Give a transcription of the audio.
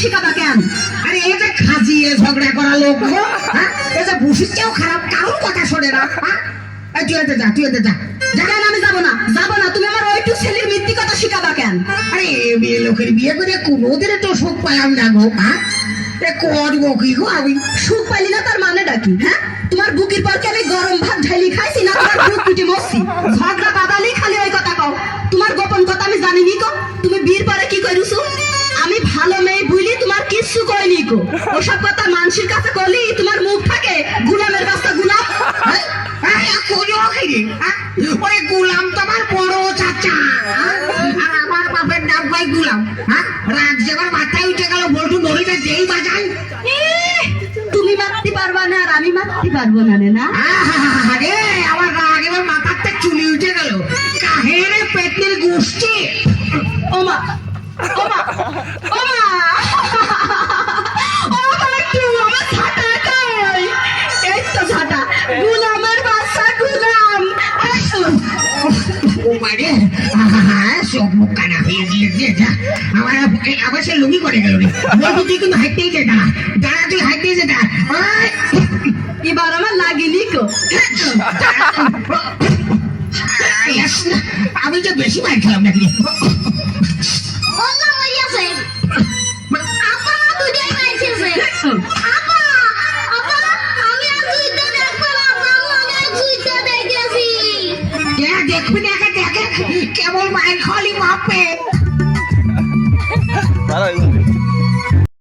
শিখাবা কেন? আরে এই যে খাজিয়ে ঝগড়া করা লোক, হ্যাঁ এই যে বুসির চেয়েও খারাপ, কারোর কথা শোনে না। এই তুই এতে যা, তুই এতে যা। কেন আমি যাবো না? যাবো না। তুমি আমার ওইটু ছেলের মিথ্যে কথা শিখাবা কেন? আরে মেয়ে লোকের বিয়ে করে কোনোদিন তো সুখ পাইলাম না গো। হ্যাঁ এ করবো কি গো আমি? সুখ পাইলি না তার মানেটা কি? হ্যাঁ, তোমার বুকের পর কি আমি গরম ভাত ঢালি খাইছি না তোমার বুক পিটে মরছি? ঝগড়া বাদালি খালি ওই কথা কও। তোমার গোপন কথা আমি জানি নি কো। তুমি বিয়ের পরে কি কইরুছো? আমি ভালো মেয়ে বুঝলি তোমার কিচ্ছু কইনি কো। ওসব কথা মানুষের কাছে কইলি তোমার মুখ থাকে গোলামের বাচ্চা গোলাম। ওই গুলাম তো আমার বড় চাচা, আর আমার বাপের নাম ভাই গুলাম। হ্যাঁ রাত যে আমার মাথায় উঠে গেল, বলটু নড়িটা যেই বাজাই। তুমি মারতে পারবা না আর আমি মারতে পারবো না রে না। আরে আমার রাগ এবার মাথাতে চুলি উঠে গেল। কাহেরে পেটের গোষ্ঠী। ওমা ওমা ওমা আমার ছাটা কই? এই তো ছাটা, গোলামের বাচ্চা গোলাম। ও মারে সব মুখ কানা হয়ে গিয়েছে। আমার আবার সে লুঙ্গি করে গেল রে। বলবো তুই কিন্তু হাঁটতেই যে দাঁড়া দাঁড়া, তুই হাঁটতেই যে দাঁড়া। এবার আমার লাগেনি কো। আমি তো বেশি মার খেলাম নাকি? দেখবি না, দেখে কেবল মায়ের খালি মাপে।